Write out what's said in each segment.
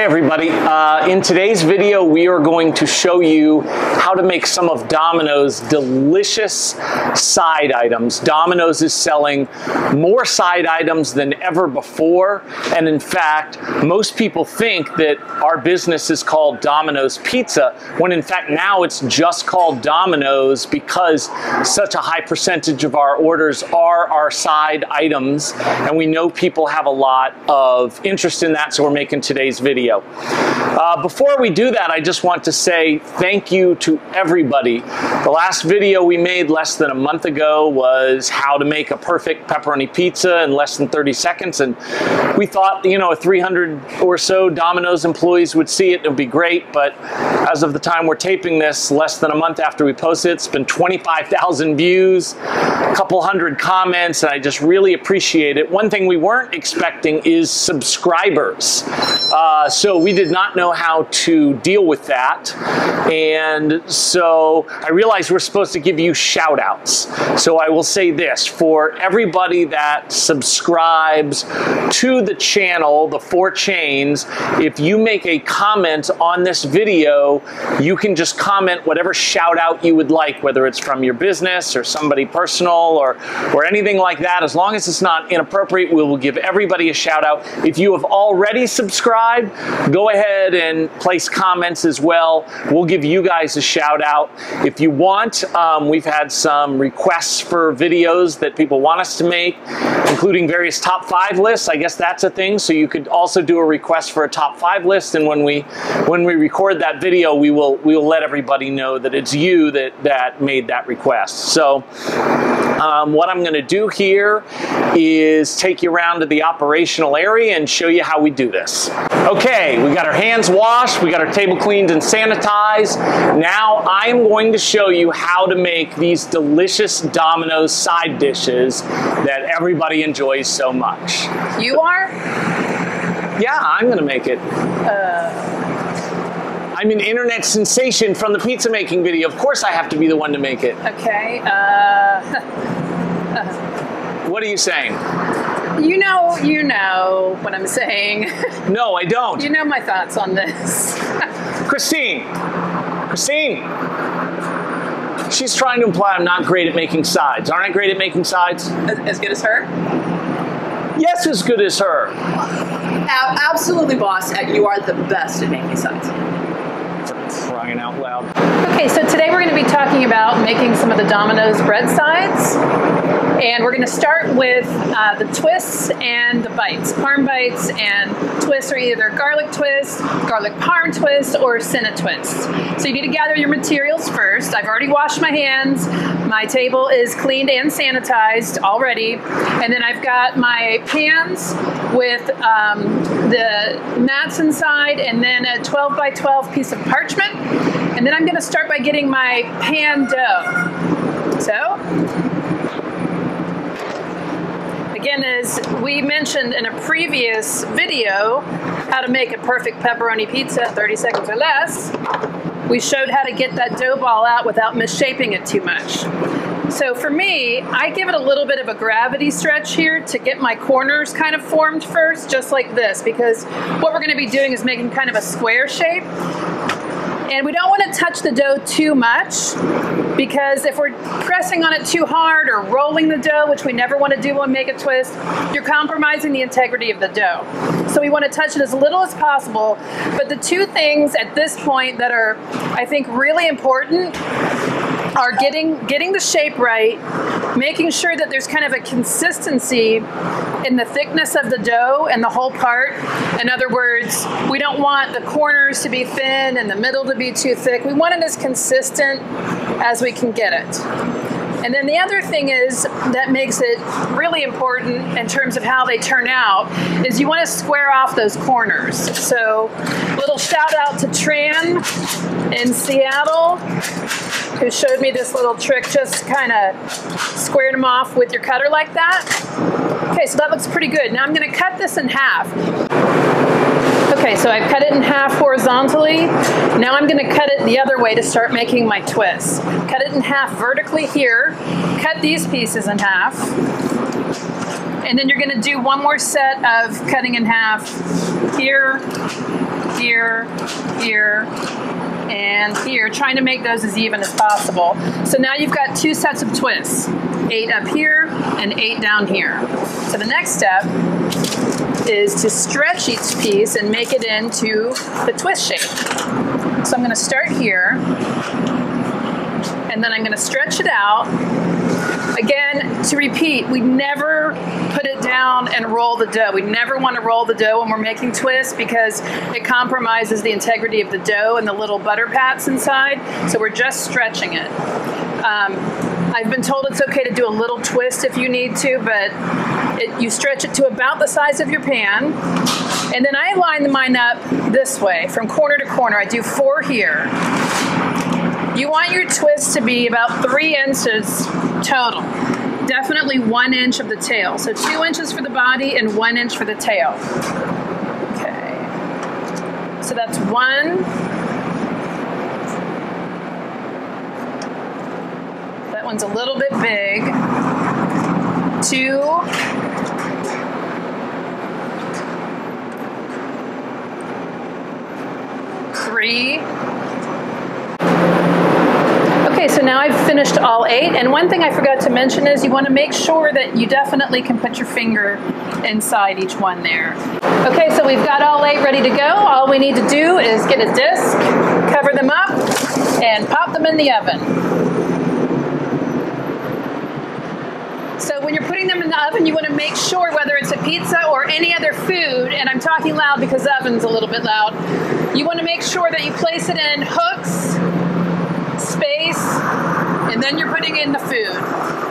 Hey everybody, in today's video we are going to show you how to make some of Domino's delicious side items. Domino's is selling more side items than ever before, and in fact most people think that our business is called Domino's Pizza, when in fact now it's just called Domino's because such a high percentage of our orders are our side items, and we know people have a lot of interest in that, so we're making today's video. Before we do that, I just want to say thank you to everybody. The last video we made less than a month ago was how to make a perfect pepperoni pizza in less than 30 seconds, and we thought, you know, 300 or so Domino's employees would see it. It would be great, but as of the time we're taping this, less than a month after we posted it, it's been 25,000 views, a couple hundred comments, and I just really appreciate it. One thing we weren't expecting is subscribers. So we did not know how to deal with that, and so I realized we're supposed to give you shout outs. So I will say this, for everybody that subscribes to the channel, the 4 chains, if you make a comment on this video, you can just comment whatever shout out you would like, whether it's from your business or somebody personal or anything like that. As long as it's not inappropriate, we will give everybody a shout out. If you have already subscribed, go ahead and place comments as well. We'll give you guys a shout out. If you want, we've had some requests for videos that people want us to make, including various top 5 lists. I guess that's a thing. So you could also do a request for a top 5 list, and when we record that video, we will let everybody know that it's you that made that request. So what I'm going to do here is take you around to the operational area and show you how we do this. Okay, we got our hands washed, we got our table cleaned and sanitized. Now I'm going to show you how to make these delicious Domino's side dishes that everybody enjoys so much. You are? Yeah, I'm going to make it. I'm an internet sensation from the pizza making video. Of course I have to be the one to make it. Okay. What are you saying? You know what I'm saying. No, I don't. You know my thoughts on this. Christine. She's trying to imply I'm not great at making sides. Aren't I great at making sides? As good as her? Yes, as good as her. Absolutely, boss. You are the best at making sides. For crying out loud. Okay, so today we're going to be talking about making some of the Domino's bread sides. And we're going to start with the twists and the bites. Parm bites and twists are either garlic twist, garlic parm twist, or cinna twist. So you need to gather your materials first. I've already washed my hands. My table is cleaned and sanitized already. And then I've got my pans with the mats inside, and then a 12 by 12 piece of parchment. And then I'm going to start by getting my pan dough. So, again, as we mentioned in a previous video, how to make a perfect pepperoni pizza in 30 seconds or less, we showed how to get that dough ball out without misshaping it too much. So for me, I give it a little bit of a gravity stretch here to get my corners kind of formed first, just like this, because what we're going to be doing is making kind of a square shape. And we don't want to touch the dough too much, because if we're pressing on it too hard or rolling the dough, which we never want to do when we make a twist, you're compromising the integrity of the dough. So we want to touch it as little as possible. But the 2 things at this point that are, I think, really important are getting the shape right, making sure that there's kind of a consistency in the thickness of the dough and the whole part. In other words, we don't want the corners to be thin and the middle to be too thick. We want it as consistent as we can get it. And then the other thing is that makes it really important in terms of how they turn out is you want to square off those corners. So little shout out to Tran in Seattle, who showed me this little trick, just kind of squared them off with your cutter like that. Okay, so that looks pretty good. Now I'm going to cut this in half. Okay, so I've cut it in half horizontally. Now I'm going to cut it the other way to start making my twists. Cut it in half vertically here. Cut these pieces in half. And then you're going to do one more set of cutting in half here here, here, and here, trying to make those as even as possible. So now you've got 2 sets of twists, 8 up here and 8 down here. So the next step is to stretch each piece and make it into the twist shape. So I'm going to start here, and then I'm going to stretch it out. Again, to repeat, we never put it down and roll the dough. We never want to roll the dough when we're making twists because it compromises the integrity of the dough and the little butter pats inside. So we're just stretching it. I've been told it's okay to do a little twist if you need to, but you stretch it to about the size of your pan. And then I line mine up this way, from corner to corner. I do 4 here. You want your twist to be about 3 inches total. Definitely 1 inch of the tail. So 2 inches for the body and 1 inch for the tail. Okay. So that's 1. That one's a little bit big. 2. Three. Okay, so now I've finished all 8, and one thing I forgot to mention is you want to make sure that you definitely can put your finger inside each one there. Okay, so we've got all 8 ready to go. All we need to do is get a disc, cover them up, and pop them in the oven. So when you're putting them in the oven, you want to make sure, whether it's a pizza or any other food, and I'm talking loud because the oven's a little bit loud, you want to make sure that you place it in hooks, space, and then you're putting in the food.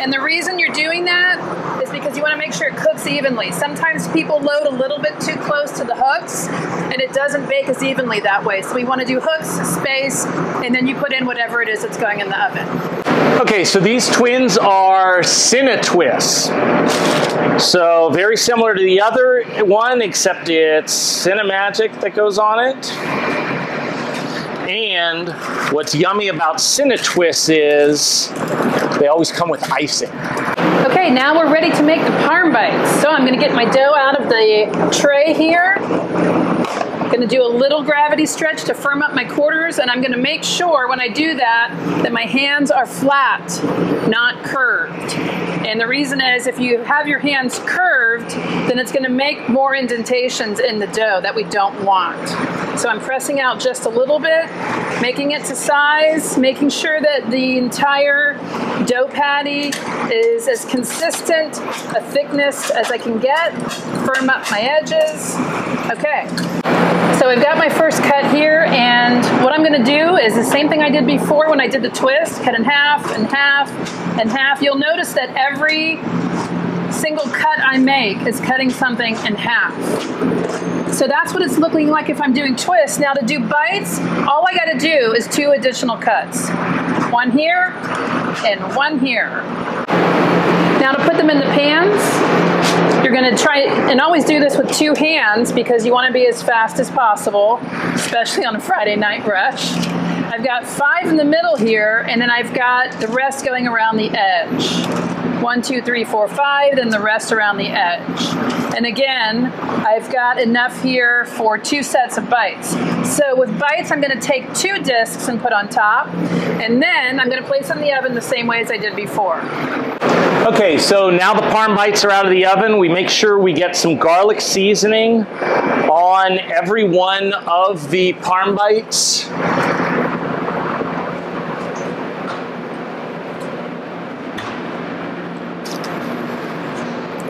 And the reason you're doing that is because you want to make sure it cooks evenly. Sometimes people load a little bit too close to the hooks and it doesn't bake as evenly that way. So we want to do hooks, space, and then you put in whatever it is that's going in the oven. Okay, so these twins are Cinna twists. So very similar to the other one, except it's Cinna Magic that goes on it. And what's yummy about Cinna twists is they always come with icing. Okay, now we're ready to make the parm bites. So I'm going to get my dough out of the tray here. I'm going to do a little gravity stretch to firm up my quarters, and I'm going to make sure when I do that my hands are flat, not curved. And the reason is, if you have your hands curved, then it's going to make more indentations in the dough that we don't want. So I'm pressing out just a little bit, making it to size, making sure that the entire dough patty is as consistent a thickness as I can get. Firm up my edges. Okay. So I've got my first cut here, and what I'm going to do is the same thing I did before when I did the twist, cut in half and half and half. You'll notice that every single cut I make is cutting something in half. So that's what it's looking like if I'm doing twists. Now to do bites, all I got to do is 2 additional cuts. 1 here and 1 here. Now to put them in the pans, you're going to try and always do this with 2 hands because you want to be as fast as possible, especially on a Friday night rush. I've got 5 in the middle here, and then I've got the rest going around the edge. 1, 2, 3, 4, 5, then the rest around the edge. And again, I've got enough here for 2 sets of bites. So with bites, I'm going to take 2 discs and put on top, and then I'm going to place them in the oven the same way as I did before. Okay, so now the parm bites are out of the oven. We make sure we get some garlic seasoning on every one of the parm bites.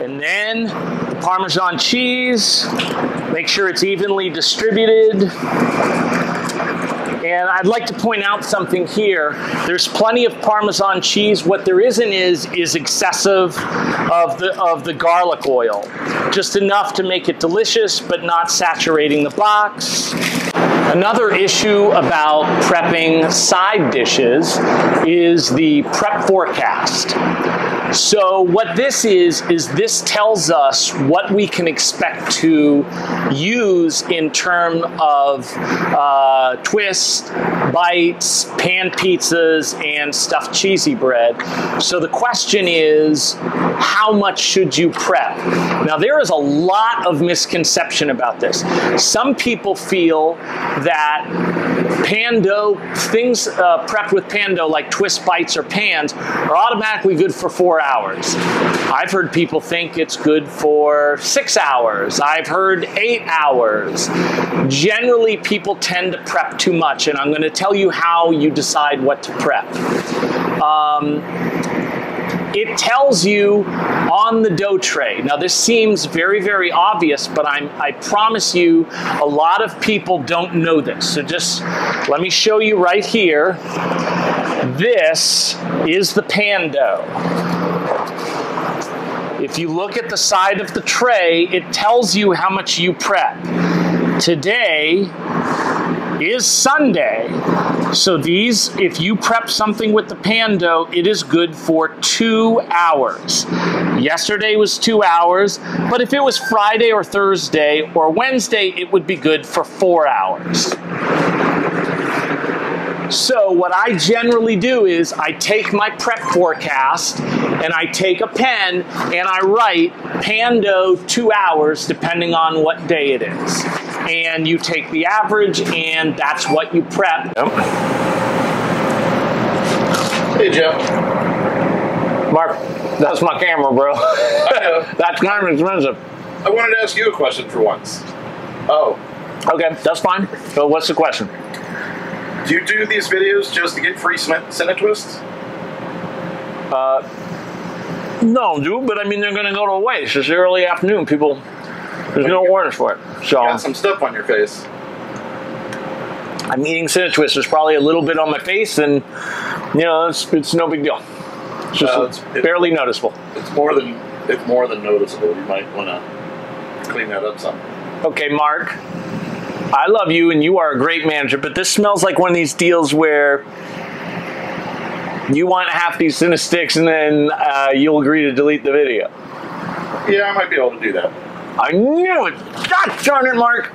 And then the Parmesan cheese, make sure it's evenly distributed. And I'd like to point out something here. There's plenty of Parmesan cheese. What there isn't is excessive of the garlic oil. Just enough to make it delicious, but not saturating the box. Another issue about prepping side dishes is the prep forecast. So what this is this tells us what we can expect to use in terms of twists, bites, pan pizzas, and stuffed cheesy bread. So the question is, how much should you prep? Now there is a lot of misconception about this. Some people feel that pan dough, things prepped with pan dough like twist bites or pans are automatically good for 4 hours. I've heard people think it's good for 6 hours. I've heard 8 hours. Generally, people tend to prep too much, and I'm going to tell you how you decide what to prep. It tells you on the dough tray. Now this seems very, very obvious, but I promise you a lot of people don't know this. So just let me show you right here. This is the pan dough. If you look at the side of the tray, it tells you how much you prep. Today is Sunday. So these, if you prep something with the pan dough, it is good for 2 hours. Yesterday was 2 hours, but if it was Friday or Thursday or Wednesday, it would be good for 4 hours. So what I generally do is I take my prep forecast and I take a pen and I write pan dough 2 hours depending on what day it is. And you take the average and that's what you prep. Yep. Hey, Jeff. Mark, that's my camera, bro. I know. That's kind of expensive. I wanted to ask you a question for once. Oh. Okay, that's fine. So what's the question? Do you do these videos just to get free Senate twists? No, dude, but I mean, they're going to go to waste. It's early afternoon. People, there's no orders for it. So You got some stuff on your face. I'm eating Senate twists. There's probably a little bit on my face, and, you know, it's no big deal. It's just barely noticeable. It's more than noticeable. You might want to clean that up some. Okay, Mark, I love you, and you are a great manager, but this smells like one of these deals where you want half these Senate sticks, and then you'll agree to delete the video. Yeah, I might be able to do that. I knew it. God darn it, Mark.